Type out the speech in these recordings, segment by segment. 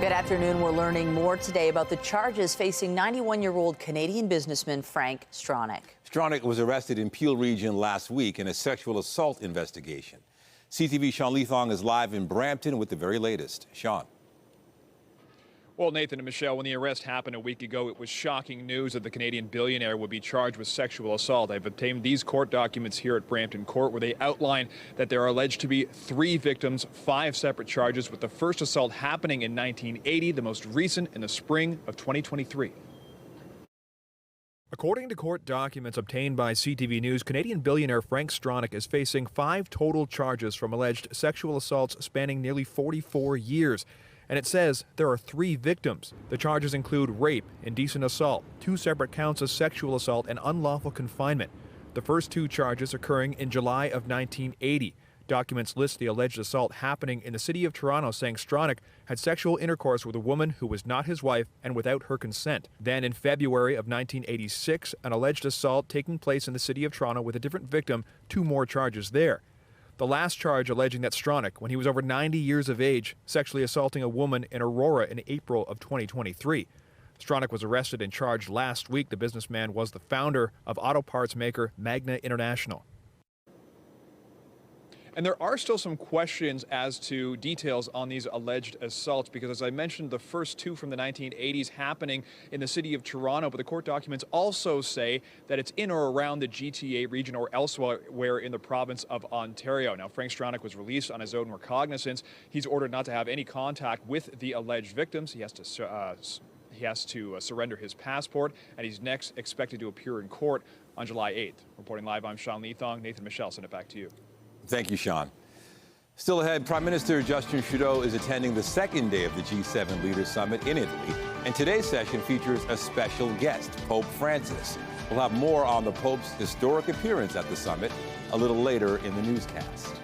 Good afternoon. We're learning more today about the charges facing 91-year-old Canadian businessman Frank Stronach. Stronach was arrested in Peel Region last week in a sexual assault investigation. CTV Sean Leathong is live in Brampton with the very latest. Sean. Well, Nathan and Michelle, when the arrest happened a week ago, it was shocking news that the Canadian billionaire would be charged with sexual assault. I've obtained these court documents here at Brampton Court where they outline that there are alleged to be 3 victims, 5 separate charges, with the first assault happening in 1980, the most recent in the spring of 2023. According to court documents obtained by CTV News, Canadian billionaire Frank Stronach is facing 5 total charges from alleged sexual assaults spanning nearly 44 years. And it says there are 3 victims. The charges include rape, indecent assault, 2 separate counts of sexual assault, and unlawful confinement. The first 2 charges occurring in July of 1980. Documents list the alleged assault happening in the city of Toronto, saying Stronach had sexual intercourse with a woman who was not his wife and without her consent. Then in February of 1986, an alleged assault taking place in the city of Toronto with a different victim, 2 more charges there. The last charge alleging that Stronach, when he was over 90 years of age, sexually assaulting a woman in Aurora in April of 2023. Stronach was arrested and charged last week. The businessman was the founder of auto parts maker Magna International. And there are still some questions as to details on these alleged assaults because, as I mentioned, the first 2 from the 1980s happening in the city of Toronto, but the court documents also say that it's in or around the GTA region or elsewhere in the province of Ontario. Now, Frank Stronach was released on his own recognizance. He's ordered not to have any contact with the alleged victims. He has to surrender his passport, and he's next expected to appear in court on July 8th. Reporting live, I'm Sean Leathong. Nathan, Michelle, send it back to you. Thank you, Sean. Still ahead, Prime Minister Justin Trudeau is attending the second day of the G7 Leaders Summit in Italy, and today's session features a special guest, Pope Francis. We'll have more on the Pope's historic appearance at the summit a little later in the newscast.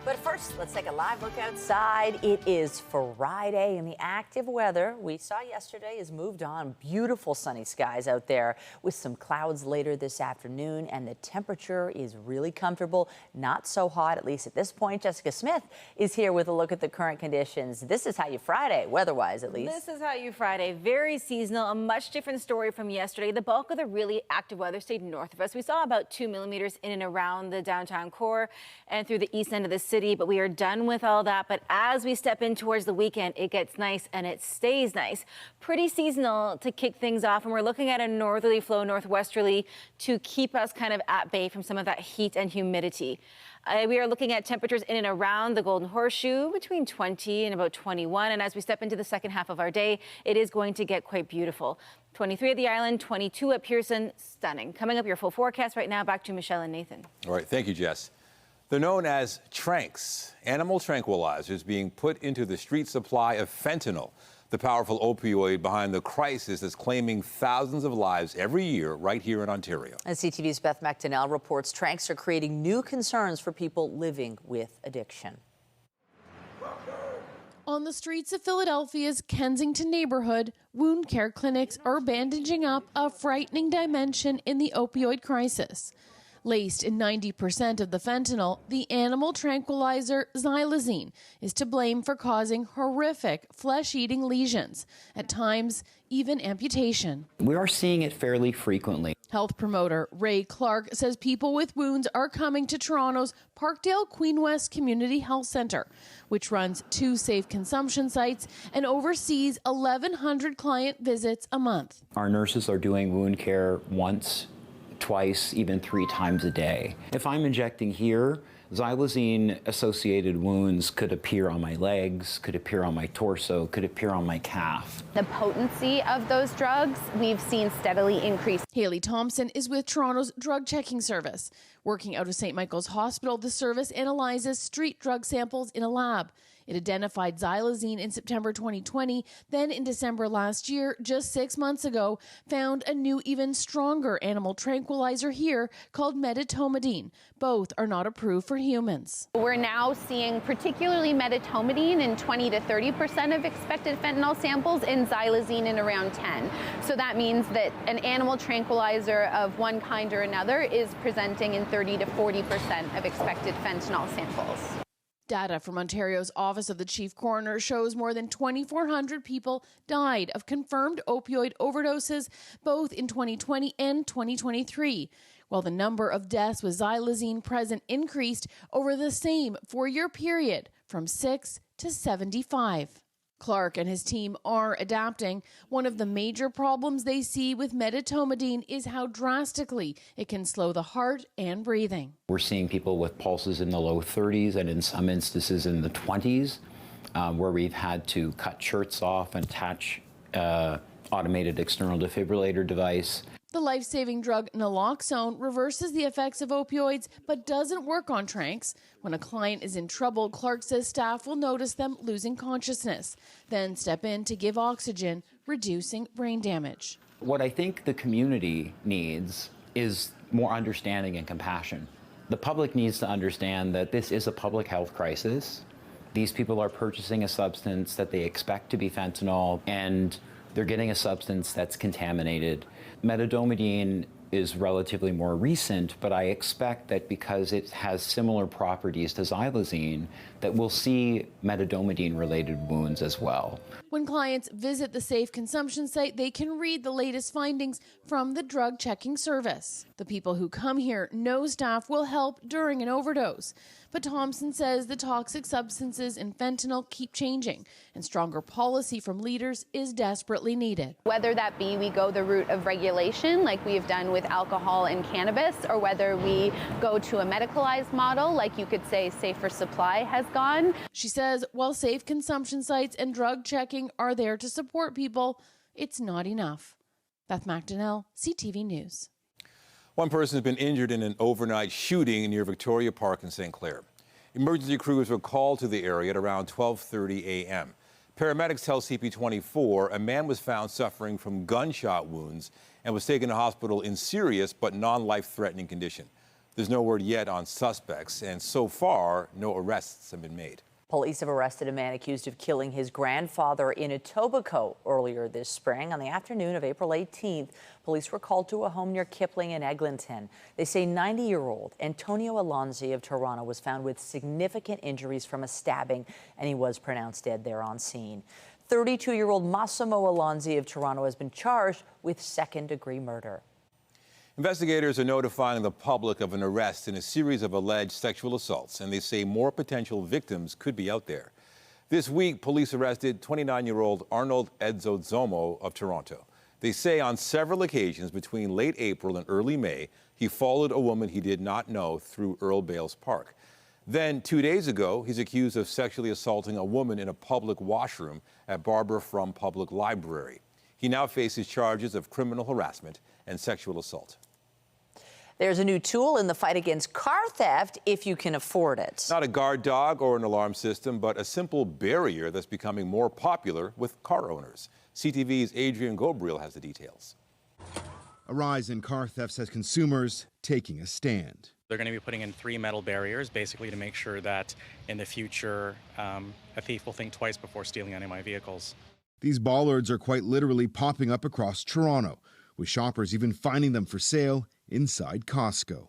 But first, let's take a live look outside. It is Friday, and the active weather we saw yesterday has moved on. Beautiful sunny skies out there with some clouds later this afternoon, and the temperature is really comfortable. Not so hot, at least at this point. Jessica Smith is here with a look at the current conditions. This is how you Friday, weather-wise at least. This is how you Friday. Very seasonal, a much different story from yesterday. The bulk of the really active weather stayed north of us. We saw about 2 millimeters in and around the downtown core and through the east end of the city, but we are done with all that. But as we step in towards the weekend, it gets nice and it stays nice. Pretty seasonal to kick things off, and we're looking at a northerly flow, northwesterly, to keep us kind of at bay from some of that heat and humidity. We are looking at temperatures in and around the Golden Horseshoe between 20 and about 21. And as we step into the second half of our day, it is going to get quite beautiful. 23 at the island, 22 at Pearson. Stunning. Coming up, your full forecast right now. Back to Michelle and Nathan. All right. Thank you, Jess. They're known as tranks, animal tranquilizers being put into the street supply of fentanyl, the powerful opioid behind the crisis that's claiming thousands of lives every year right here in Ontario. And CTV's Beth McDonnell reports tranks are creating new concerns for people living with addiction. On the streets of Philadelphia's Kensington neighborhood, wound care clinics are bandaging up a frightening dimension in the opioid crisis. Laced in 90% of the fentanyl, the animal tranquilizer xylazine is to blame for causing horrific flesh-eating lesions, at times even amputation. We are seeing it fairly frequently. Health promoter Ray Clark says people with wounds are coming to Toronto's Parkdale Queen West Community Health Centre, which runs 2 safe consumption sites and oversees 1,100 client visits a month. Our nurses are doing wound care once, twice, even 3 times a day. If I'm injecting here, xylazine-associated wounds could appear on my legs, could appear on my torso, could appear on my calf. The potency of those drugs we've seen steadily increase. Haley Thompson is with Toronto's drug checking service. Working out of St. Michael's Hospital, the service analyzes street drug samples in a lab. It identified xylazine in September 2020, then in December last year, just 6 months ago, found a new, even stronger animal tranquilizer here called medetomidine. Both are not approved for humans. We're now seeing particularly medetomidine in 20 to 30% of expected fentanyl samples and xylazine in around 10. So that means that an animal tranquilizer of one kind or another is presenting in 30 to 40% of expected fentanyl samples. Data from Ontario's Office of the Chief Coroner shows more than 2,400 people died of confirmed opioid overdoses, both in 2020 and 2023, while the number of deaths with xylazine present increased over the same 4-year period from 6 to 75. Clark and his team are adapting. One of the major problems they see with medetomidine is how drastically it can slow the heart and breathing. We're seeing people with pulses in the low 30s and in some instances in the 20s, where we've had to cut shirts off and attach automated external defibrillator device. The life-saving drug naloxone reverses the effects of opioids but doesn't work on tranks. When a client is in trouble, Clark says staff will notice them losing consciousness, then step in to give oxygen, reducing brain damage. What I think the community needs is more understanding and compassion. The public needs to understand that this is a public health crisis. These people are purchasing a substance that they expect to be fentanyl, and they're getting a substance that's contaminated. Medetomidine is relatively more recent, but I expect that because it has similar properties to xylazine, that we'll see medetomidine-related wounds as well. When clients visit the safe consumption site, they can read the latest findings from the drug checking service. The people who come here know staff will help during an overdose. But Thompson says the toxic substances in fentanyl keep changing, and stronger policy from leaders is desperately needed. Whether that be we go the route of regulation like we have done with alcohol and cannabis, or whether we go to a medicalized model like you could say Safer Supply has gone. She says while safe consumption sites and drug checking are there to support people, it's not enough. Beth McDonnell, CTV News. One person has been injured in an overnight shooting near Victoria Park in St. Clair. Emergency crews were called to the area at around 12:30 a.m. Paramedics tell CP24 a man was found suffering from gunshot wounds and was taken to hospital in serious but non-life-threatening condition. There's no word yet on suspects, and so far, no arrests have been made. Police have arrested a man accused of killing his grandfather in Etobicoke earlier this spring. On the afternoon of April 18th, police were called to a home near Kipling and Eglinton. They say 90-year-old Antonio Alonzi of Toronto was found with significant injuries from a stabbing, and he was pronounced dead there on scene. 32-year-old Massimo Alonzi of Toronto has been charged with second-degree murder. Investigators are notifying the public of an arrest in a series of alleged sexual assaults, and they say more potential victims could be out there. This week, police arrested 29-year-old Arnold Edzozomo of Toronto. They say on several occasions between late April and early May, he followed a woman he did not know through Earl Bales Park. Then, 2 days ago, he's accused of sexually assaulting a woman in a public washroom at Barbara Frum Public Library. He now faces charges of criminal harassment and sexual assault. There's a new tool in the fight against car theft if you can afford it. Not a guard dog or an alarm system, but a simple barrier that's becoming more popular with car owners. CTV's Adrian Gobriel has the details. A rise in car thefts has consumers taking a stand. They're going to be putting in 3 metal barriers, basically to make sure that in the future, a thief will think twice before stealing any of my vehicles. These bollards are quite literally popping up across Toronto, with shoppers even finding them for sale inside Costco.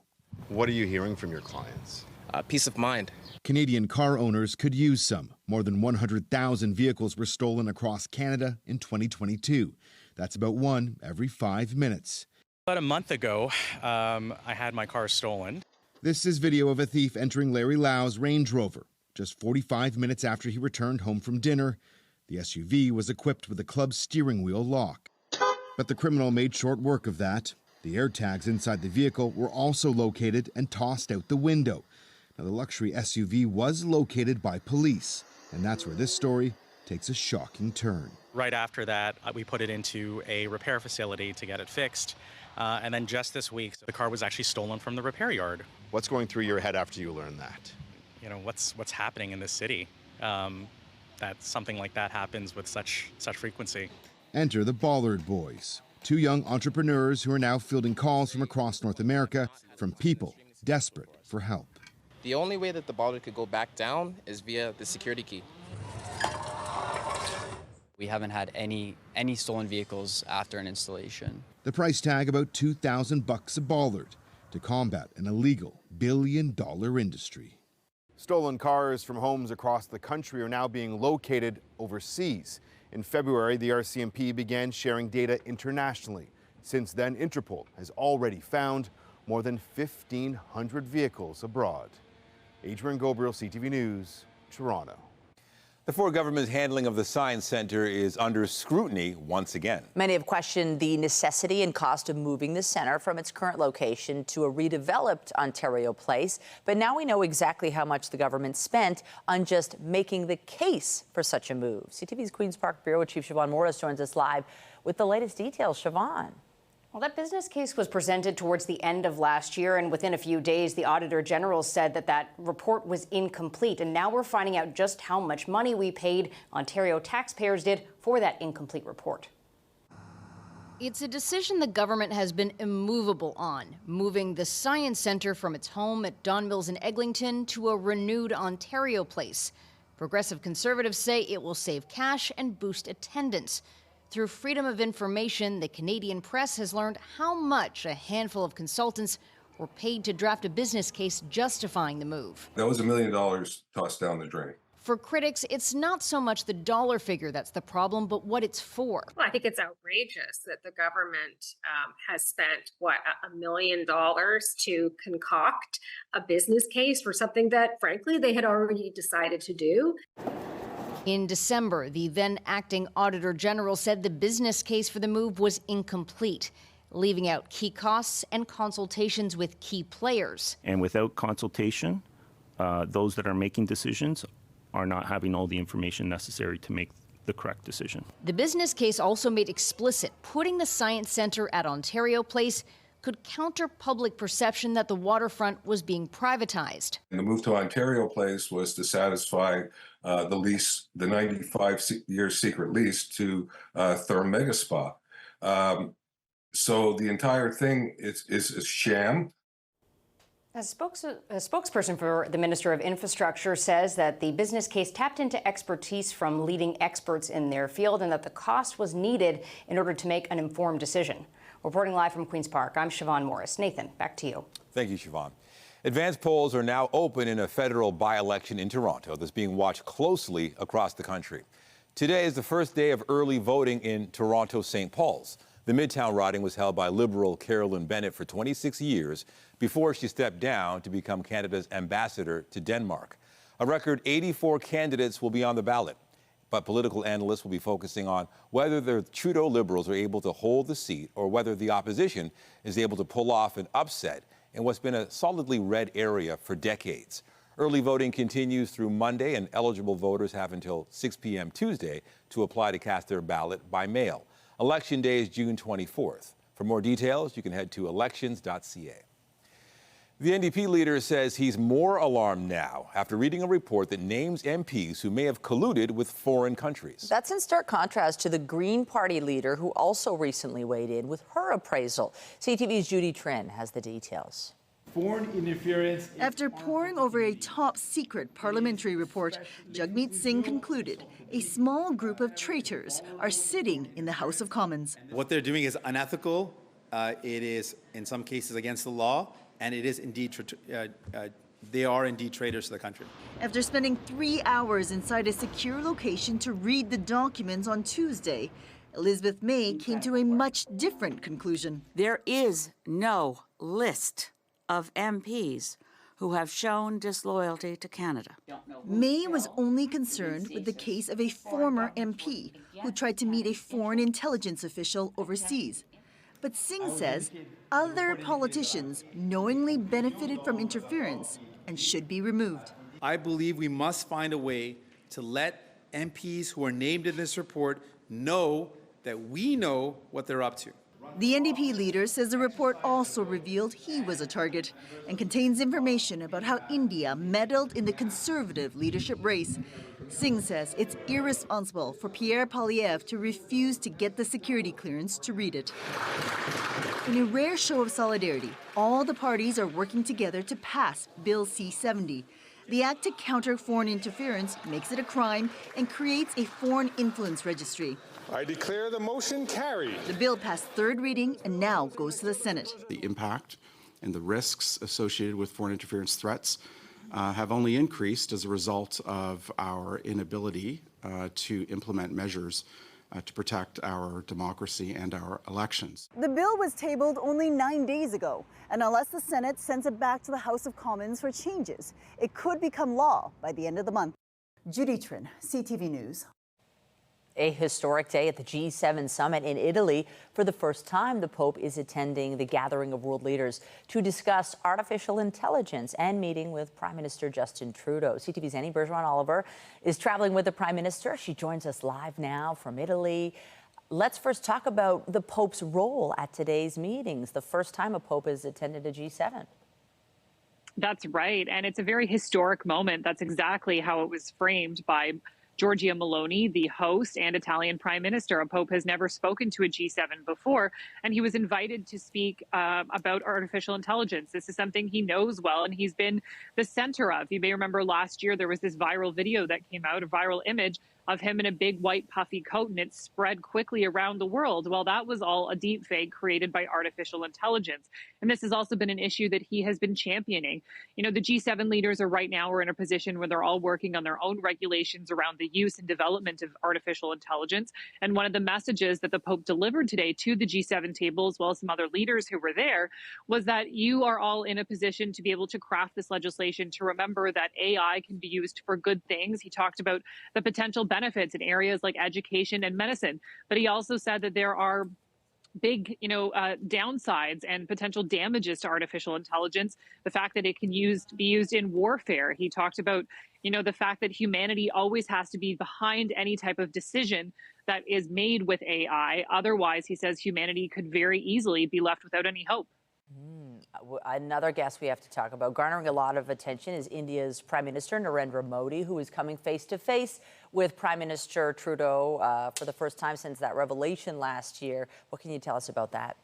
What are you hearing from your clients? Peace of mind. Canadian car owners could use some. More than 100,000 vehicles were stolen across Canada in 2022. That's about 1 every 5 minutes. About a month ago, I had my car stolen. This is video of a thief entering Larry Lau's Range Rover. Just 45 minutes after he returned home from dinner, the SUV was equipped with a club steering wheel lock. But the criminal made short work of that. The AirTags inside the vehicle were also located and tossed out the window. Now, the luxury SUV was located by police, and that's where this story takes a shocking turn. Right after that, we put it into a repair facility to get it fixed. And then just this week, the car was actually stolen from the repair yard. What's going through your head after you learn that? You know, what's happening in this city? That something like that happens with such frequency. Enter the Bollard Boys, 2 young entrepreneurs who are now fielding calls from across North America from people desperate for help. The only way that the bollard could go back down is via the security key. We haven't had any stolen vehicles after an installation. The price tag about $2,000 a bollard to combat an illegal $1 billion industry. Stolen cars from homes across the country are now being located overseas. In February, the RCMP began sharing data internationally. Since then, Interpol has already found more than 1,500 vehicles abroad. Adrian Gobriel, CTV News, Toronto. The Ford government's handling of the Science Center is under scrutiny once again. Many have questioned the necessity and cost of moving the center from its current location to a redeveloped Ontario Place. But now we know exactly how much the government spent on just making the case for such a move. CTV's Queen's Park Bureau Chief Siobhan Morris joins us live with the latest details. Siobhan. Well, that business case was presented towards the end of last year, and within a few days, the Auditor General said that report was incomplete. And now we're finding out just how much money we paid, Ontario taxpayers did, for that incomplete report. It's a decision the government has been immovable on, moving the Science Centre from its home at Don Mills in Eglinton to a renewed Ontario Place. Progressive Conservatives say it will save cash and boost attendance. Through Freedom of Information, the Canadian press has learned how much a handful of consultants were paid to draft a business case justifying the move. That was $1 million tossed down the drain. For critics, it's not so much the dollar figure that's the problem, but what it's for. Well, I think it's outrageous that the government has spent, $1 million to concoct a business case for something that, frankly, they had already decided to do. In December, the then acting Auditor General said the business case for the move was incomplete, leaving out key costs and consultations with key players. And without consultation, those that are making decisions are not having all the information necessary to make the correct decision. The business case also made explicit putting the Science Centre at Ontario Place could counter public perception that the waterfront was being privatized. And the move to Ontario Place was to satisfy the lease, the 95-year secret lease to Therm Mega Spa. So the entire thing is a sham. A spokesperson for the Minister of Infrastructure says that the business case tapped into expertise from leading experts in their field and that the cost was needed in order to make an informed decision. Reporting live from Queen's Park, I'm Siobhan Morris. Nathan, back to you. Thank you, Siobhan. Advanced polls are now open in a federal by-election in Toronto that's being watched closely across the country. Today is the first day of early voting in Toronto St. Paul's. The Midtown riding was held by Liberal Carolyn Bennett for 26 years before she stepped down to become Canada's ambassador to Denmark. A record 84 candidates will be on the ballot, but political analysts will be focusing on whether the Trudeau Liberals are able to hold the seat or whether the opposition is able to pull off an upset in what's been a solidly red area for decades. Early voting continues through Monday, and eligible voters have until 6 p.m. Tuesday to apply to cast their ballot by mail. Election Day is June 24th. For more details, you can head to elections.ca. The NDP leader says he's more alarmed now after reading a report that names MPs who may have colluded with foreign countries. That's in stark contrast to the Green Party leader who also recently weighed in with her appraisal. CTV's Judy Trin has the details. Foreign interference. After poring over a top-secret parliamentary report, Jagmeet Singh concluded a small group of traitors are sitting in the House of Commons. What they're doing is unethical. It is, in some cases, against the law, and it is indeed, they are indeed traitors to the country. After spending 3 hours inside a secure location to read the documents on Tuesday, Elizabeth May came to a much different conclusion. There is no list of MPs who have shown disloyalty to Canada. May was only concerned with the case of a former MP who tried to meet a foreign intelligence official overseas. But Singh says other politicians knowingly benefited from interference and should be removed. I believe we must find a way to let MPs who are named in this report know that we know what they're up to. The NDP leader says the report also revealed he was a target and contains information about how India meddled in the Conservative leadership race. Singh says it's irresponsible for Pierre Poilievre to refuse to get the security clearance to read it. In a rare show of solidarity, all the parties are working together to pass Bill C-70. The act to counter foreign interference makes it a crime and creates a foreign influence registry. I declare the motion carried. The bill passed third reading and now goes to the Senate. The impact and the risks associated with foreign interference threats have only increased as a result of our inability to implement measures to protect our democracy and our elections. The bill was tabled only 9 days ago, and unless the Senate sends it back to the House of Commons for changes, it could become law by the end of the month. Judy Trin, CTV News. A historic day at the G7 summit in Italy. For the first time, the Pope is attending the gathering of world leaders to discuss artificial intelligence and meeting with Prime Minister Justin Trudeau. CTV's Annie Bergeron-Oliver is traveling with the Prime Minister. She joins us live now from Italy. Let's first talk about the Pope's role at today's meetings. The first time a Pope has attended a G7. That's right. And it's a very historic moment. That's exactly how it was framed by Giorgia Meloni, the host and Italian prime minister. A pope has never spoken to a G7 before, and he was invited to speak about artificial intelligence. This is something he knows well, and he's been the center of. You may remember last year there was this viral video that came out, a viral image of him in a big white puffy coat, and it spread quickly around the world. Well, that was all a deep fake created by artificial intelligence. And this has also been an issue that he has been championing. You know, the G7 leaders are right now in a position where they're all working on their own regulations around the use and development of artificial intelligence. And one of the messages that the Pope delivered today to the G7 table, as well as some other leaders who were there, was that you are all in a position to be able to craft this legislation, to remember that AI can be used for good things. He talked about the potential benefits in areas like education and medicine. But he also said that there are big, downsides and potential damages to artificial intelligence. The fact that it can be used in warfare. He talked about, the fact that humanity always has to be behind any type of decision that is made with AI. Otherwise, he says humanity could very easily be left without any hope. Another guest we have to talk about, garnering a lot of attention, is India's Prime Minister Narendra Modi, who is coming face to face with Prime Minister Trudeau for the first time since that revelation last year. What can you tell us about that?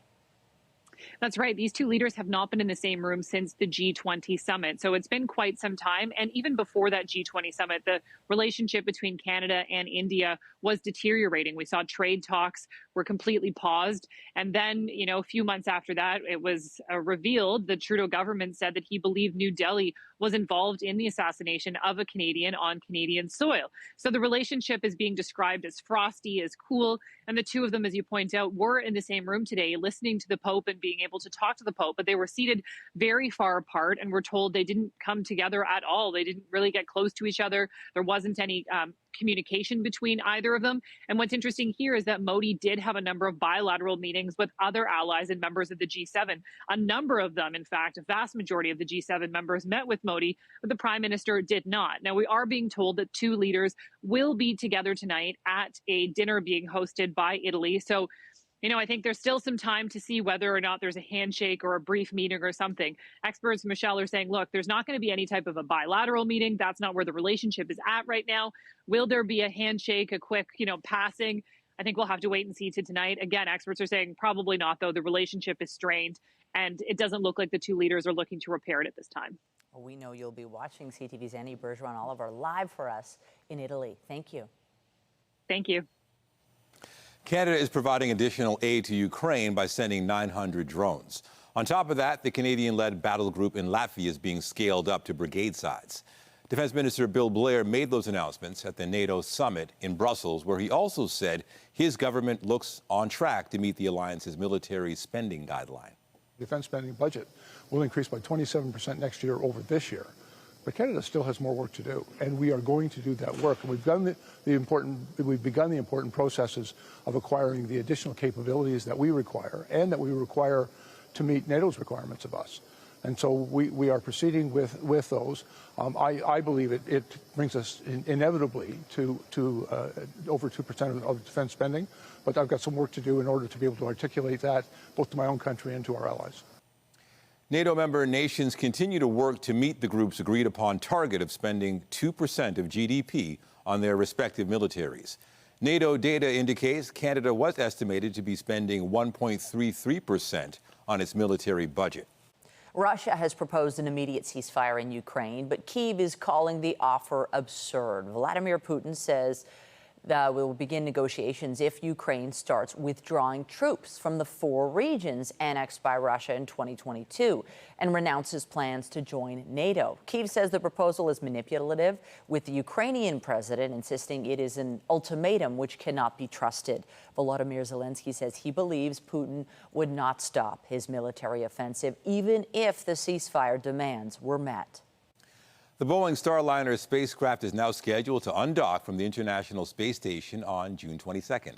That's right. These two leaders have not been in the same room since the G20 summit. So it's been quite some time. And even before that G20 summit, the relationship between Canada and India was deteriorating. We saw trade talks were completely paused. And then, a few months after that, it was revealed the Trudeau government said that he believed New Delhi was involved in the assassination of a Canadian on Canadian soil. So the relationship is being described as frosty, as cool. And the two of them, as you point out, were in the same room today, listening to the Pope and being able to talk to the Pope. But they were seated very far apart, and we're told they didn't come together at all. They didn't really get close to each other. There wasn't any communication between either of them. And what's interesting here is that Modi did have a number of bilateral meetings with other allies and members of the G7. A number of them, in fact, a vast majority of the G7 members met with Modi, but the Prime Minister did not. Now, we are being told that two leaders will be together tonight at a dinner being hosted by Italy. So, I think there's still some time to see whether or not there's a handshake or a brief meeting or something. Experts, Michelle, are saying, look, there's not going to be any type of a bilateral meeting. That's not where the relationship is at right now. Will there be a handshake, a quick, passing? I think we'll have to wait and see to tonight. Again, experts are saying probably not, though. The relationship is strained, and it doesn't look like the two leaders are looking to repair it at this time. Well, we know you'll be watching CTV's Annie Bergeron-Oliver live for us in Italy. Thank you. Thank you. Canada is providing additional aid to Ukraine by sending 900 drones. On top of that, the Canadian-led battle group in Latvia is being scaled up to brigade size. Defense Minister Bill Blair made those announcements at the NATO summit in Brussels, where he also said his government looks on track to meet the alliance's military spending guideline. Defense spending budget will increase by 27% next year over this year. But Canada still has more work to do, and we are going to do that work. And we've begun the important processes of acquiring the additional capabilities that we require and that we require to meet NATO's requirements of us. And so we are proceeding with those. I believe it brings us inevitably to over 2% of defense spending, but I've got some work to do in order to be able to articulate that both to my own country and to our allies. NATO member nations continue to work to meet the group's agreed upon target of spending 2% of GDP on their respective militaries. NATO data indicates Canada was estimated to be spending 1.33% on its military budget. Russia has proposed an immediate ceasefire in Ukraine, but Kyiv is calling the offer absurd. Vladimir Putin says Will begin negotiations if Ukraine starts withdrawing troops from the 4 regions annexed by Russia in 2022 and renounces plans to join NATO. Kyiv says the proposal is manipulative, with the Ukrainian president insisting it is an ultimatum which cannot be trusted. Volodymyr Zelensky says he believes Putin would not stop his military offensive even if the ceasefire demands were met. The Boeing Starliner spacecraft is now scheduled to undock from the International Space Station on June 22nd.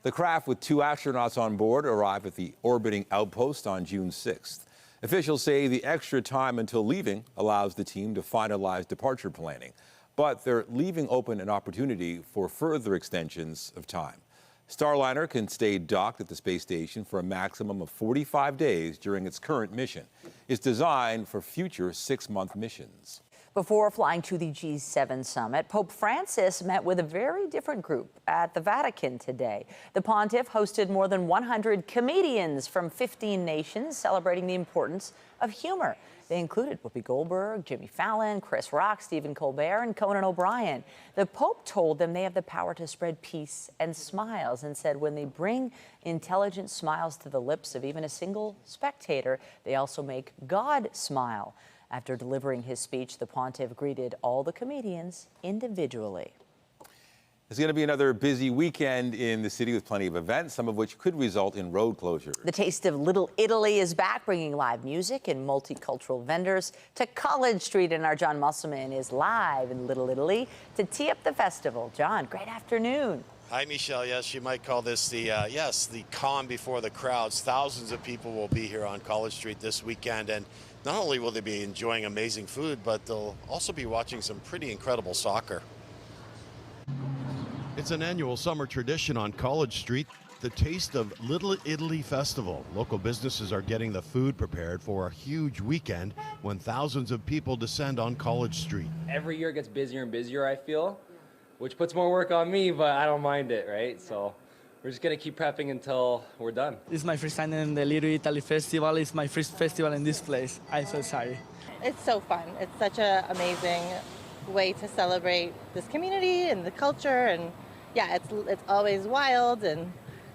The craft, with 2 astronauts on board, arrive at the orbiting outpost on June 6th. Officials say the extra time until leaving allows the team to finalize departure planning, but they're leaving open an opportunity for further extensions of time. Starliner can stay docked at the space station for a maximum of 45 days during its current mission. It's designed for future 6-month missions. Before flying to the G7 summit, Pope Francis met with a very different group at the Vatican today. The pontiff hosted more than 100 comedians from 15 nations celebrating the importance of humor. They included Whoopi Goldberg, Jimmy Fallon, Chris Rock, Stephen Colbert, and Conan O'Brien. The Pope told them they have the power to spread peace and smiles, and said when they bring intelligent smiles to the lips of even a single spectator, they also make God smile. After delivering his speech, the pontiff greeted all the comedians individually. It's going to be another busy weekend in the city with plenty of events, some of which could result in road closures. The Taste of Little Italy is back, bringing live music and multicultural vendors to College Street, and our John Musselman is live in Little Italy to tee up the festival. John, great afternoon. Hi, Michelle. Yes, you might call this the calm before the crowds. Thousands of people will be here on College Street this weekend, and not only will they be enjoying amazing food, but they'll also be watching some pretty incredible soccer. It's an annual summer tradition on College Street, the Taste of Little Italy Festival. Local businesses are getting the food prepared for a huge weekend when thousands of people descend on College Street. Every year it gets busier and busier, I feel, which puts more work on me, but I don't mind it, right? So we're just gonna keep prepping until we're done. This is my first time in the Little Italy Festival. It's my first festival in this place. I'm so sorry. It's so fun. It's such an amazing way to celebrate this community and the culture, and yeah, it's always wild and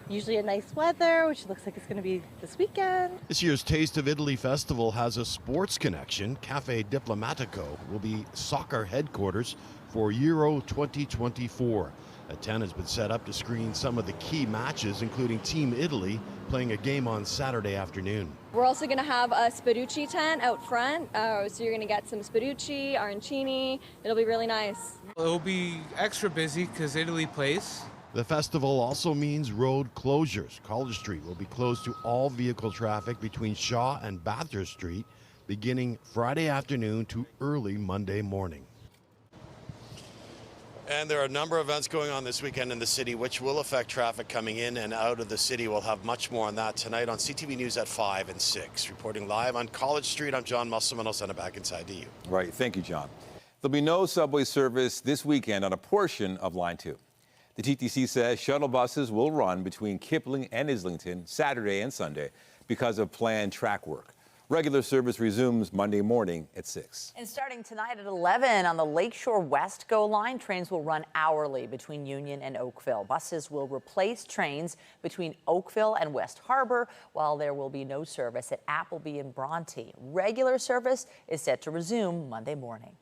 usually a nice weather, which looks like it's going to be this weekend. This year's Taste of Italy Festival has a sports connection. Cafe Diplomatico will be soccer headquarters for Euro 2024. A tent has been set up to screen some of the key matches, including Team Italy playing a game on Saturday afternoon. We're also going to have a Spaducci tent out front, so you're going to get some Spaducci, arancini. It'll be really nice. It'll be extra busy because Italy plays. The festival also means road closures. College Street will be closed to all vehicle traffic between Shaw and Bathurst Street beginning Friday afternoon to early Monday morning. And there are a number of events going on this weekend in the city which will affect traffic coming in and out of the city. We'll have much more on that tonight on CTV News at 5 and 6. Reporting live on College Street, I'm John Musselman. I'll send it back inside to you. Right. Thank you, John. There'll be no subway service this weekend on a portion of Line 2. The TTC says shuttle buses will run between Kipling and Islington Saturday and Sunday because of planned track work. Regular service resumes Monday morning at 6. And starting tonight at 11 on the Lakeshore West GO line, trains will run hourly between Union and Oakville. Buses will replace trains between Oakville and West Harbor, while there will be no service at Appleby and Bronte. Regular service is set to resume Monday morning.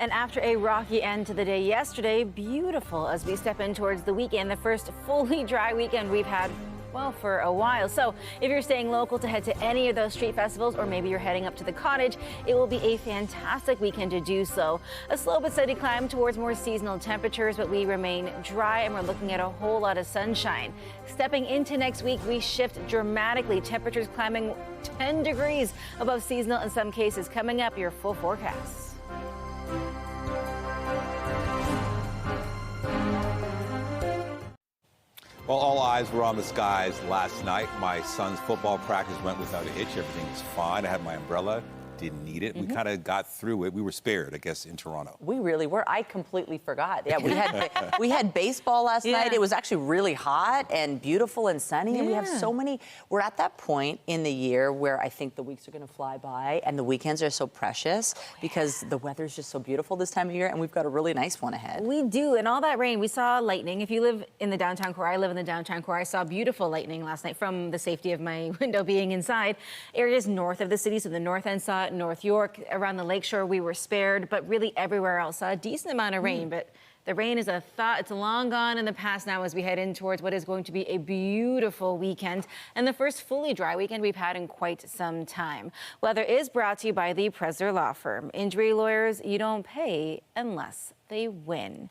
And after a rocky end to the day yesterday, beautiful as we step in towards the weekend, the first fully dry weekend we've had, well, for a while. So if you're staying local to head to any of those street festivals, or maybe you're heading up to the Cottage, it will be a fantastic weekend to do so. A slow but steady climb towards more seasonal temperatures, but we remain dry and we're looking at a whole lot of sunshine. Stepping into next week, we shift dramatically. Temperatures climbing 10 degrees above seasonal in some cases. Coming up, your full forecasts. Well, all eyes were on the skies last night. My son's football practice went without a hitch. Everything was fine. I had my umbrella. didn't need it. We kind of got through it. We were spared, I guess, in Toronto. We really were. I completely forgot. Yeah, we had baseball last night. It was actually really hot and beautiful and sunny. And we have so many. We're at that point in the year where I think the weeks are going to fly by and the weekends are so precious because the weather's just so beautiful this time of year, and we've got a really nice one ahead. We do, and all that rain. We saw lightning. If you live in the downtown core, I live in the downtown core. I saw beautiful lightning last night from the safety of my window being inside. Areas north of the city, so the north end saw it, North York, around the lakeshore, we were spared, but really everywhere else saw a decent amount of rain. But the rain is a thought. It's long gone in the past now as we head in towards what is going to be a beautiful weekend and the first fully dry weekend we've had in quite some time. Weather is brought to you by the Presler Law Firm. Injury lawyers, you don't pay unless they win.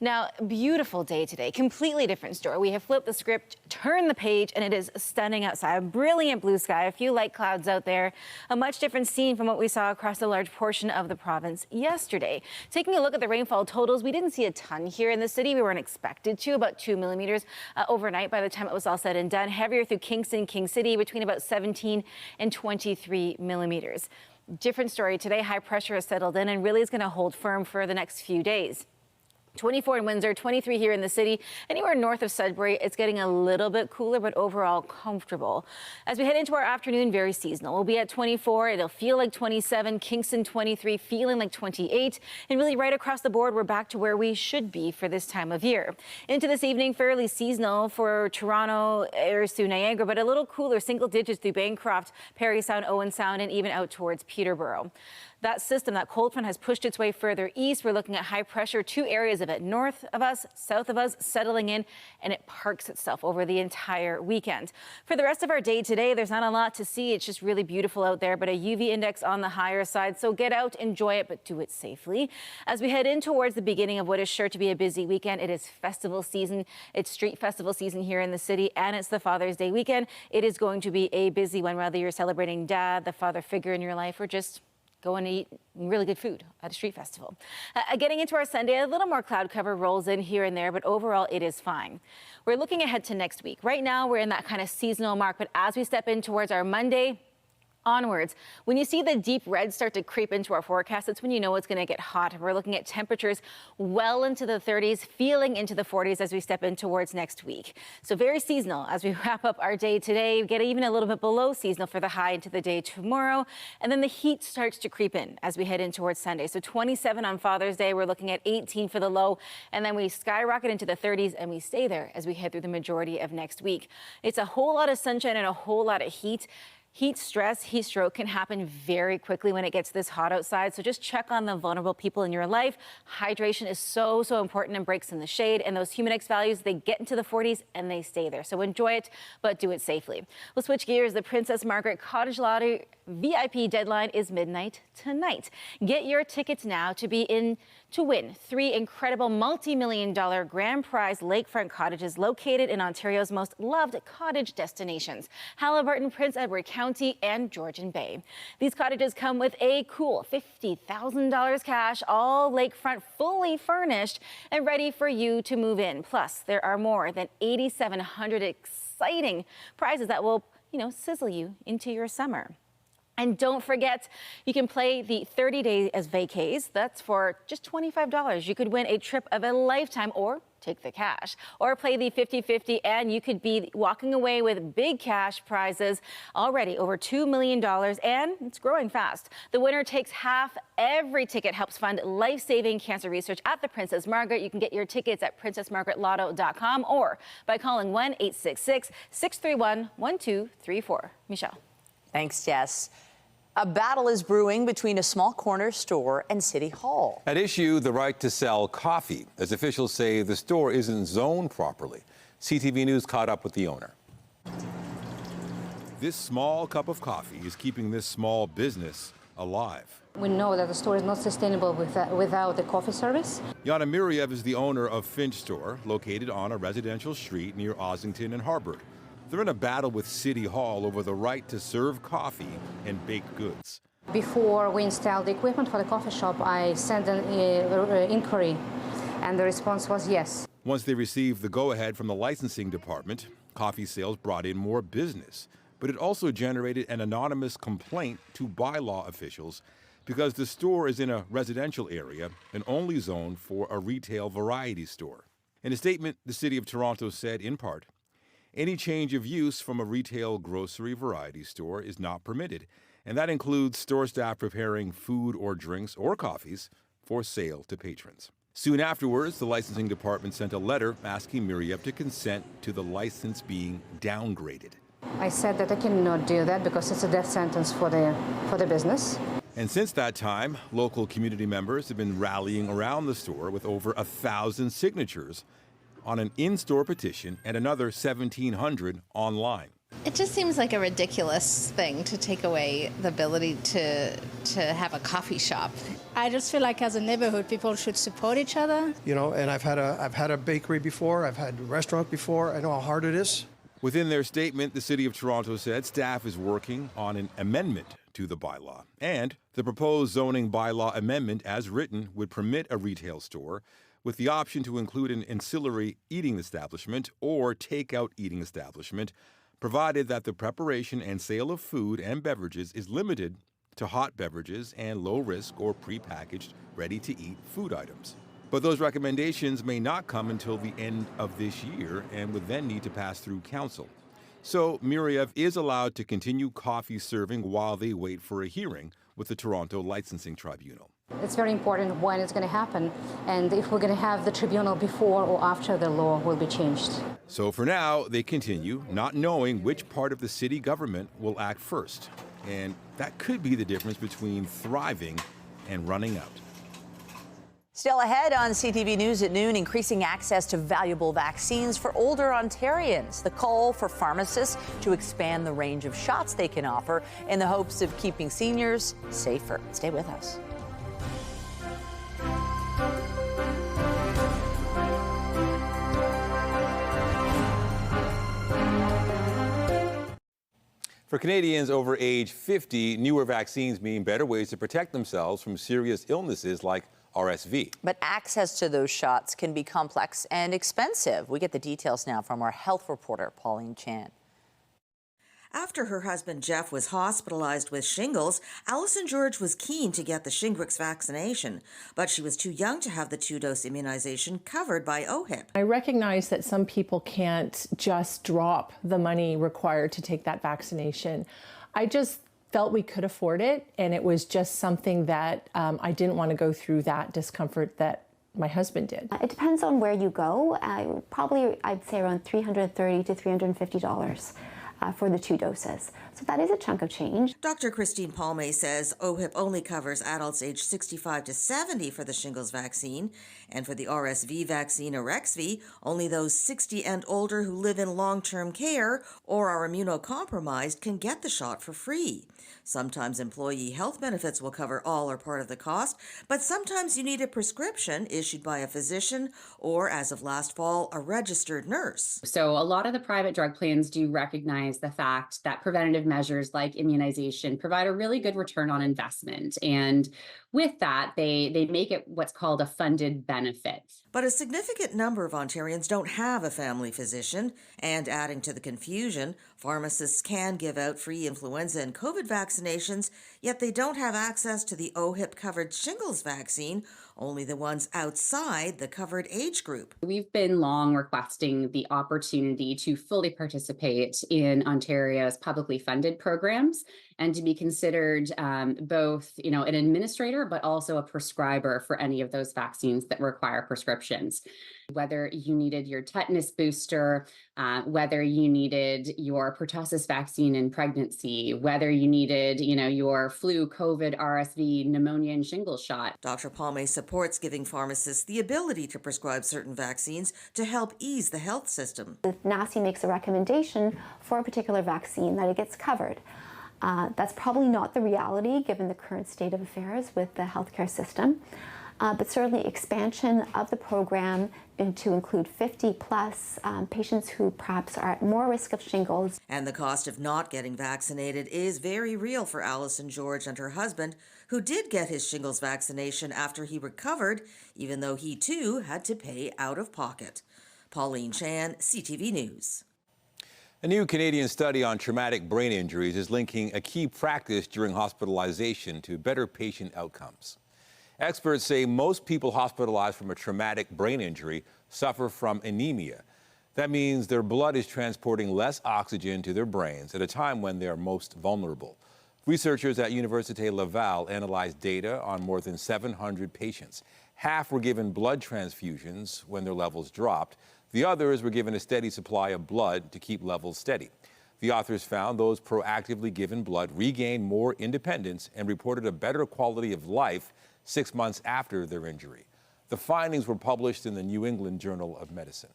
Now, beautiful day today, completely different story. We have flipped the script, turned the page, and it is stunning outside. A brilliant blue sky, a few light clouds out there, a much different scene from what we saw across a large portion of the province yesterday. Taking a look at the rainfall totals, we didn't see a ton here in the city. We weren't expected to, about 2 millimeters overnight by the time it was all said and done. Heavier through Kingston, King City, between about 17 and 23 millimeters. Different story today. High pressure has settled in and really is going to hold firm for the next few days. 24 in Windsor, 23 here in the city. Anywhere north of Sudbury, it's getting a little bit cooler, but overall comfortable. As we head into our afternoon, very seasonal. We'll be at 24. It'll feel like 27. Kingston, 23, feeling like 28. And really right across the board, we're back to where we should be for this time of year. Into this evening, fairly seasonal for Toronto, airs through Niagara, but a little cooler, single digits through Bancroft, Parry Sound, Owen Sound, and even out towards Peterborough. That system, that cold front, has pushed its way further east. We're looking at high pressure, 2 areas of it, north of us, south of us, settling in, and it parks itself over the entire weekend. For the rest of our day today, there's not a lot to see. It's just really beautiful out there, but a UV index on the higher side. So get out, enjoy it, but do it safely. As we head in towards the beginning of what is sure to be a busy weekend, it is festival season. It's street festival season here in the city, and it's the Father's Day weekend. It is going to be a busy one, whether you're celebrating dad, the father figure in your life, or just going to eat really good food at a street festival. Getting into our Sunday, a little more cloud cover rolls in here and there, but overall it is fine. We're looking ahead to next week. Right now we're in that kind of seasonal mark, but as we step in towards our Monday onwards, when you see the deep red start to creep into our forecast, that's when you know it's going to get hot. We're looking at temperatures well into the 30s, feeling into the 40s as we step in towards next week. So very seasonal as we wrap up our day today. We get even a little bit below seasonal for the high into the day tomorrow. And then the heat starts to creep in as we head in towards Sunday. So 27 on Father's Day. We're looking at 18 for the low. And then we skyrocket into the 30s and we stay there as we head through the majority of next week. It's a whole lot of sunshine and a whole lot of heat. Heat stress, heat stroke can happen very quickly when it gets this hot outside. So just check on the vulnerable people in your life. Hydration is so important and breaks in the shade. And those Humidex values, they get into the 40s and they stay there. So enjoy it, but do it safely. We'll switch gears. The Princess Margaret Cottage Lottery VIP deadline is midnight tonight. Get your tickets now to be in to win 3 incredible multi-million-dollar grand prize lakefront cottages located in Ontario's most loved cottage destinations, Halliburton, Prince Edward County, and Georgian Bay. These cottages come with a cool $50,000 cash, all lakefront, fully furnished, and ready for you to move in. Plus, there are more than 8,700 exciting prizes that will, sizzle you into your summer. And don't forget, you can play the 30-day as vacays. That's for just $25. You could win a trip of a lifetime or take the cash. Or play the 50-50 and you could be walking away with big cash prizes, already over $2 million, and it's growing fast. The winner takes half. Every ticket helps fund life-saving cancer research at the Princess Margaret. You can get your tickets at princessmargaretlotto.com or by calling 1-866-631-1234. Michelle. Thanks, Jess. A battle is brewing between a small corner store and City Hall. At issue, the right to sell coffee, as officials say the store isn't zoned properly. CTV News caught up with the owner. This small cup of coffee is keeping this small business alive. We know that the store is not sustainable without the coffee service. Yana Miriev is the owner of Finch Store, located on a residential street near Ossington and Harvard. They're in a battle with City Hall over the right to serve coffee and baked goods. Before we installed the equipment for the coffee shop, I sent an inquiry, and the response was yes. Once they received the go-ahead from the licensing department, coffee sales brought in more business. but it also generated an anonymous complaint to bylaw officials because the store is in a residential area and only zoned for a retail variety store. In a statement, the City of Toronto said, in part, any change of use from a retail grocery variety store is not permitted, and that includes store staff preparing food or drinks or coffees for sale to patrons. Soon afterwards, the licensing department sent a letter asking Miriam to consent to the license being downgraded. I said that I cannot do that because it's a death sentence for the business. And since that time, local community members have been rallying around the store with over 1,000 signatures on an in-store petition and another 1,700 online. It just seems like a ridiculous thing to take away the ability to have a coffee shop. I just feel like as a neighborhood, people should support each other. You know, and I've had a bakery before, I've had a restaurant before. I know how hard it is. Within their statement, the City of Toronto said staff is working on an amendment to the bylaw. And the proposed zoning bylaw amendment, as written, would permit a retail store with the option to include an ancillary eating establishment or takeout eating establishment, provided that the preparation and sale of food and beverages is limited to hot beverages and low-risk or prepackaged, ready-to-eat food items. But those recommendations may not come until the end of this year and would then need to pass through council. So Miriam is allowed to continue coffee serving while they wait for a hearing with the Toronto Licensing Tribunal. It's very important when it's going to happen and if we're going to have the tribunal before or after the law will be changed. So for now, they continue, not knowing which part of the city government will act first. And that could be the difference between thriving and running out. Still ahead on CTV News at noon, increasing access to valuable vaccines for older Ontarians. The call for pharmacists to expand the range of shots they can offer in the hopes of keeping seniors safer. Stay with us. For Canadians over age 50, newer vaccines mean better ways to protect themselves from serious illnesses like RSV. But access to those shots can be complex and expensive. We get the details now from our health reporter, Pauline Chan. After her husband Jeff was hospitalized with shingles, Allison George was keen to get the Shingrix vaccination, but she was too young to have the 2-dose immunization covered by OHIP. I recognize that some people can't just drop the money required to take that vaccination. I just felt we could afford it, and it was just something that I didn't want to go through that discomfort that my husband did. It depends on where you go. Probably, I'd say around $330 to $350 for the 2 doses. So that is a chunk of change. Dr. Christine Palme says OHIP only covers adults aged 65 to 70 for the shingles vaccine, and for the RSV vaccine or RexV, only those 60 and older who live in long-term care or are immunocompromised can get the shot for free. Sometimes employee health benefits will cover all or part of the cost, but sometimes you need a prescription issued by a physician or, as of last fall, a registered nurse. So a lot of the private drug plans do recognize the fact that preventative measures like immunization provide a really good return on investment. And with that, they make it what's called a funded benefit. But a significant number of Ontarians don't have a family physician, and adding to the confusion, pharmacists can give out free influenza and COVID vaccinations, yet they don't have access to the OHIP-covered shingles vaccine, only the ones outside the covered age group. We've been long requesting the opportunity to fully participate in Ontario's publicly funded programs and to be considered both, an administrator, but also a prescriber for any of those vaccines that require prescriptions. Whether you needed your tetanus booster, whether you needed your pertussis vaccine in pregnancy, whether you needed, your flu, COVID, RSV, pneumonia, and shingles shot. Dr. Palme supports giving pharmacists the ability to prescribe certain vaccines to help ease the health system. If NACI makes a recommendation for a particular vaccine, that it gets covered. That's probably not the reality given the current state of affairs with the healthcare system. But certainly expansion of the program to include 50-plus patients who perhaps are at more risk of shingles. And the cost of not getting vaccinated is very real for Allison George and her husband, who did get his shingles vaccination after he recovered, even though he too had to pay out of pocket. Pauline Chan, CTV News. A new Canadian study on traumatic brain injuries is linking a key practice during hospitalization to better patient outcomes. Experts say most people hospitalized from a traumatic brain injury suffer from anemia. That means their blood is transporting less oxygen to their brains at a time when they are most vulnerable. Researchers at Université Laval analyzed data on more than 700 patients. Half were given blood transfusions when their levels dropped. The others were given a steady supply of blood to keep levels steady. The authors found those proactively given blood regained more independence and reported a better quality of life 6 months after their injury. The findings were published in the New England Journal of Medicine.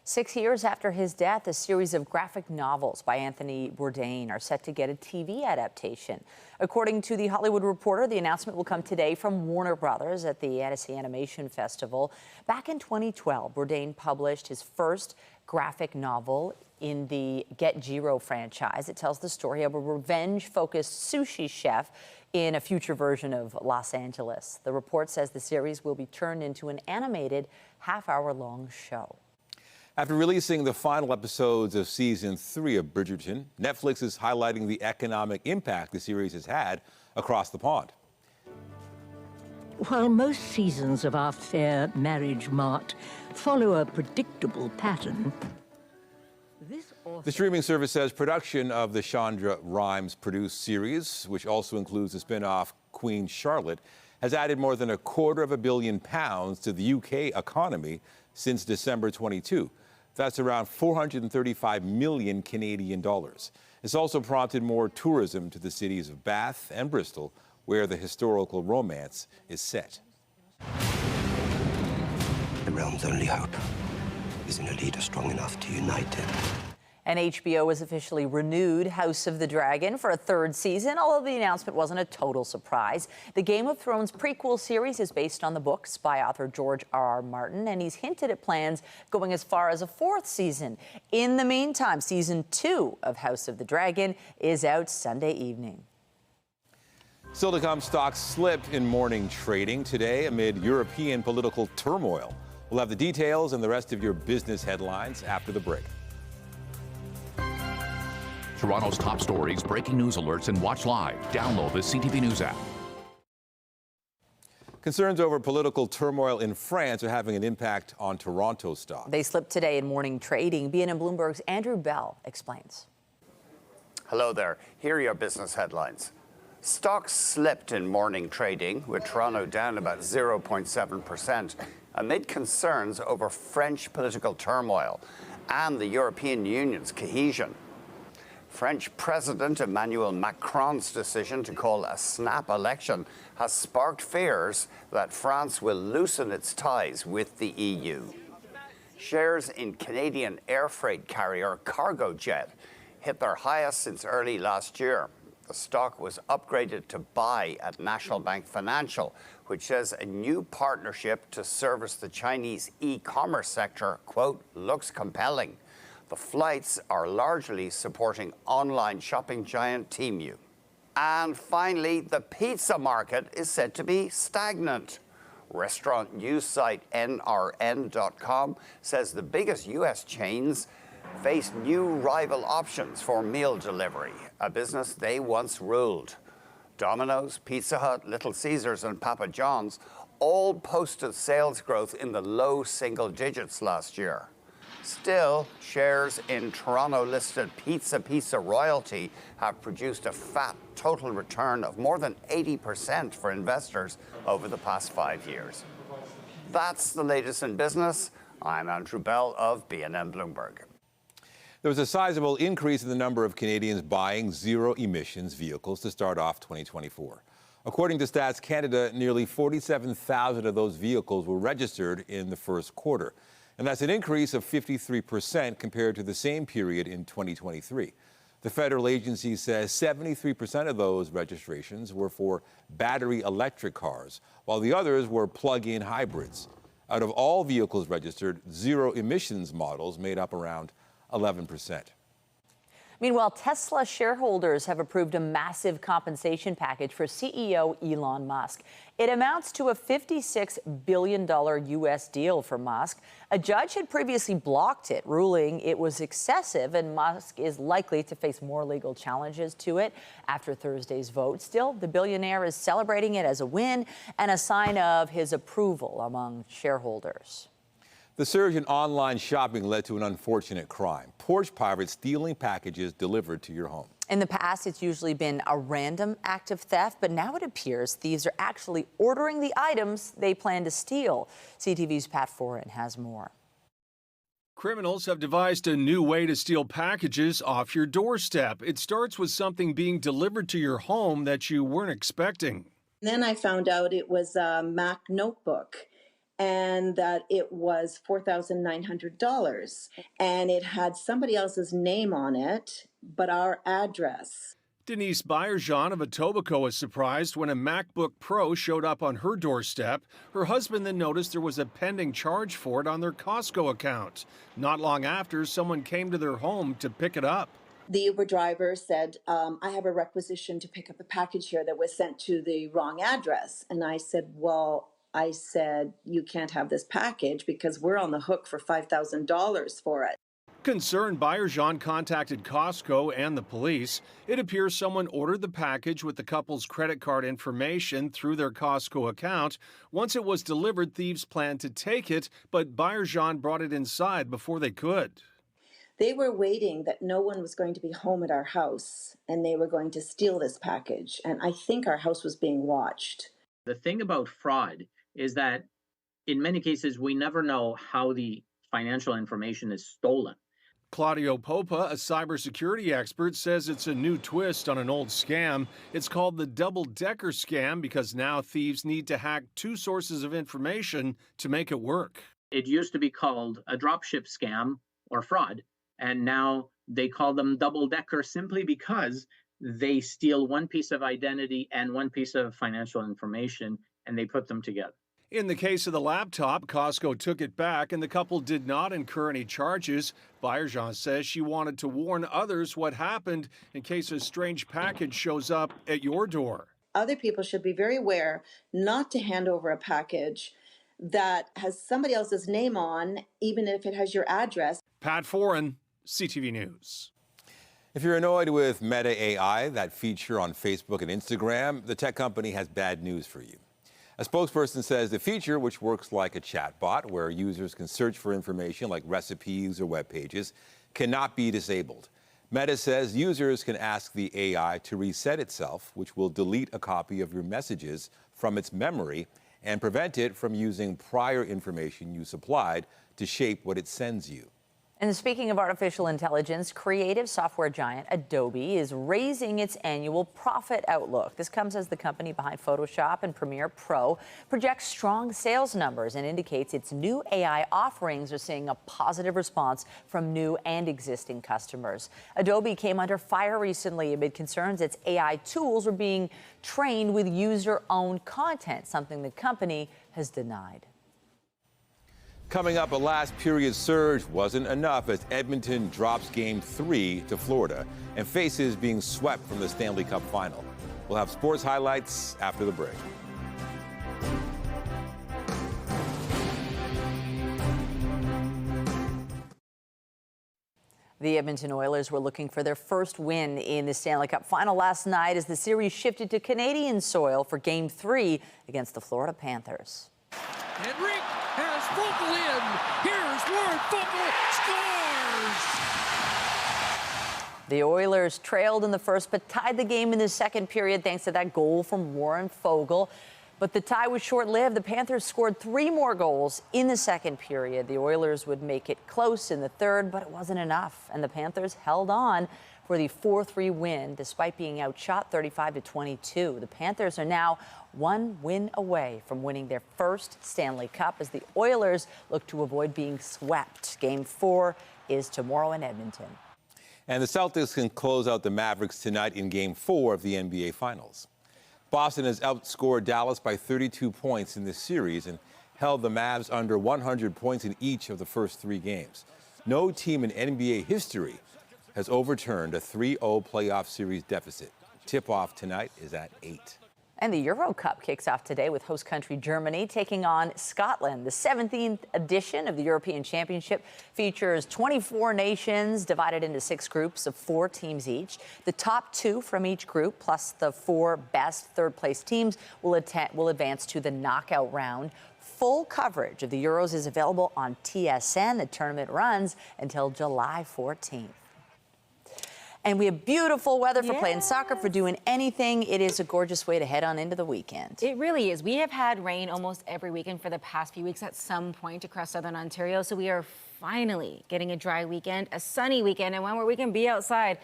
6 years after his death, a series of graphic novels by Anthony Bourdain are set to get a TV adaptation. According to The Hollywood Reporter, the announcement will come today from Warner Brothers at the Annecy Animation Festival. Back in 2012, Bourdain published his first graphic novel in the Get Jiro franchise. It tells the story of a revenge-focused sushi chef in a future version of Los Angeles. The report says the series will be turned into an animated half-hour-long show. After releasing the final episodes of season 3 of Bridgerton, Netflix is highlighting the economic impact the series has had across the pond. While most seasons of our fair marriage mart follow a predictable pattern, the streaming service says production of the Shonda Rhimes-produced series, which also includes the spin-off Queen Charlotte, has added more than £250 million to the UK economy since December 22. That's around 435 million Canadian dollars. It's also prompted more tourism to the cities of Bath and Bristol, where the historical romance is set. The realm's only hope is in a leader strong enough to unite it. And HBO has officially renewed House of the Dragon for a third season, although the announcement wasn't a total surprise. The Game of Thrones prequel series is based on the books by author George R.R. Martin, and he's hinted at plans going as far as a fourth season. In the meantime, season 2 of House of the Dragon is out Sunday evening. Still to come, stocks slipped in morning trading today amid European political turmoil. We'll have the details and the rest of your business headlines after the break. Toronto's top stories, breaking news alerts, and watch live. Download the CTV News app. Concerns over political turmoil in France are having an impact on Toronto stocks. They slipped today in morning trading. BNN Bloomberg's Andrew Bell explains. Hello there. Here are your business headlines. Stocks slipped in morning trading, with Toronto down about 0.7%, amid concerns over French political turmoil and the European Union's cohesion. French President Emmanuel Macron's decision to call a snap election has sparked fears that France will loosen its ties with the EU. Shares in Canadian air freight carrier Cargojet hit their highest since early last year. The stock was upgraded to buy at National Bank Financial, which says a new partnership to service the Chinese e-commerce sector, quote, looks compelling. The flights are largely supporting online shopping giant Temu. And finally, the pizza market is said to be stagnant. Restaurant news site NRN.com says the biggest U.S. chains face new rival options for meal delivery, a business they once ruled. Domino's, Pizza Hut, Little Caesars, and Papa John's all posted sales growth in the low single digits last year. Still, shares in Toronto-listed Pizza Royalty have produced a fat total return of more than 80% for investors over the past 5 years. That's the latest in business. I'm Andrew Bell of BNN Bloomberg. There was a sizable increase in the number of Canadians buying zero-emissions vehicles to start off 2024. According to Stats Canada, nearly 47,000 of those vehicles were registered in the first quarter. And that's an increase of 53% compared to the same period in 2023. The federal agency says 73% of those registrations were for battery electric cars, while the others were plug-in hybrids. Out of all vehicles registered, zero emissions models made up around 11%. Meanwhile, Tesla shareholders have approved a massive compensation package for CEO Elon Musk. It amounts to a $56 billion U.S. deal for Musk. A judge had previously blocked it, ruling it was excessive, and Musk is likely to face more legal challenges to it after Thursday's vote. Still, the billionaire is celebrating it as a win and a sign of his approval among shareholders. The surge in online shopping led to an unfortunate crime. Porch pirates stealing packages delivered to your home. In the past, it's usually been a random act of theft, but now it appears thieves are actually ordering the items they plan to steal. CTV's Pat Foran has more. Criminals have devised a new way to steal packages off your doorstep. It starts with something being delivered to your home that you weren't expecting. Then I found out it was a Mac notebook, and that it was $4,900, and it had somebody else's name on it, but our address. Denise Bayerjean of Etobicoke was surprised when a MacBook Pro showed up on her doorstep. Her husband then noticed there was a pending charge for it on their Costco account. Not long after, someone came to their home to pick it up. The Uber driver said, I have a requisition to pick up a package here that was sent to the wrong address. And I said, you can't have this package because we're on the hook for $5,000 for it. Concerned, Bayerjean contacted Costco and the police. It appears someone ordered the package with the couple's credit card information through their Costco account. Once it was delivered, thieves planned to take it, but Bayerjean brought it inside before they could. They were waiting that no one was going to be home at our house, and they were going to steal this package. And I think our house was being watched. The thing about fraud is that in many cases, we never know how the financial information is stolen. Claudio Popa, a cybersecurity expert, says it's a new twist on an old scam. It's called the double-decker scam because now thieves need to hack two sources of information to make it work. It used to be called a dropship scam or fraud, and now they call them double-decker simply because they steal one piece of identity and one piece of financial information, and they put them together. In the case of the laptop, Costco took it back and the couple did not incur any charges. Bayerjean says she wanted to warn others what happened in case a strange package shows up at your door. Other people should be very aware not to hand over a package that has somebody else's name on, even if it has your address. Pat Foran, CTV News. If you're annoyed with Meta AI, that feature on Facebook and Instagram, the tech company has bad news for you. A spokesperson says the feature, which works like a chatbot where users can search for information like recipes or web pages, cannot be disabled. Meta says users can ask the AI to reset itself, which will delete a copy of your messages from its memory and prevent it from using prior information you supplied to shape what it sends you. And speaking of artificial intelligence, creative software giant Adobe is raising its annual profit outlook. This comes as the company behind Photoshop and Premiere Pro projects strong sales numbers and indicates its new AI offerings are seeing a positive response from new and existing customers. Adobe came under fire recently amid concerns its AI tools were being trained with user-owned content, something the company has denied. Coming up, a last period surge wasn't enough as Edmonton drops Game 3 to Florida and faces being swept from the Stanley Cup final. We'll have sports highlights after the break. The Edmonton Oilers were looking for their first win in the Stanley Cup final last night as the series shifted to Canadian soil for Game 3 against the Florida Panthers. Henrik has Fogle in. Here's Warren Fogle scores. The Oilers trailed in the first but tied the game in the second period thanks to that goal from Warren Fogle. But the tie was short-lived. The Panthers scored 3 more goals in the second period. The Oilers would make it close in the third, but it wasn't enough. And the Panthers held on for the 4-3 win despite being outshot 35-22. The Panthers are now 1 win away from winning their first Stanley Cup as the Oilers look to avoid being swept. Game 4 is tomorrow in Edmonton. And the Celtics can close out the Mavericks tonight in Game 4 of the NBA Finals. Boston has outscored Dallas by 32 points in this series and held the Mavs under 100 points in each of the first 3 games. No team in NBA history has overturned a 3-0 playoff series deficit. Tip-off tonight is at 8. And the Euro Cup kicks off today with host country Germany taking on Scotland. The 17th edition of the European Championship features 24 nations divided into 6 groups of 4 teams each. The top 2 from each group, plus the 4 best third-place teams, will advance to the knockout round. Full coverage of the Euros is available on TSN. The tournament runs until July 14th. And we have beautiful weather for playing soccer, for doing anything. It is a gorgeous way to head on into the weekend. It really is. We have had rain almost every weekend for the past few weeks at some point across southern Ontario. So we are finally getting a dry weekend, a sunny weekend, and one where we can be outside.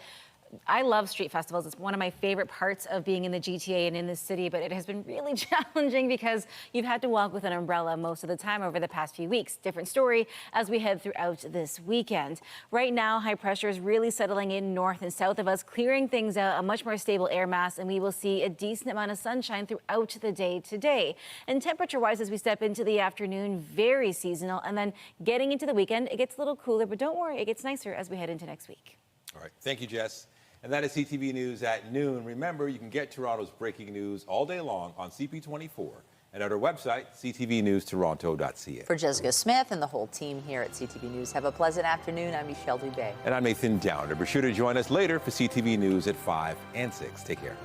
I love street festivals. It's one of my favorite parts of being in the GTA and in the city, but it has been really challenging because you've had to walk with an umbrella most of the time over the past few weeks. Different story as we head throughout this weekend. Right now, high pressure is really settling in north and south of us, clearing things out, a much more stable air mass, and we will see a decent amount of sunshine throughout the day today. And temperature-wise, as we step into the afternoon, very seasonal, and then getting into the weekend, it gets a little cooler, but don't worry, it gets nicer as we head into next week. All right. Thank you, Jess. And that is CTV News at noon. Remember, you can get Toronto's breaking news all day long on CP24 and at our website, ctvnewstoronto.ca. For Jessica Smith and the whole team here at CTV News, have a pleasant afternoon. I'm Michelle Dubé. And I'm Nathan Downer. Be sure to join us later for CTV News at 5 and 6. Take care.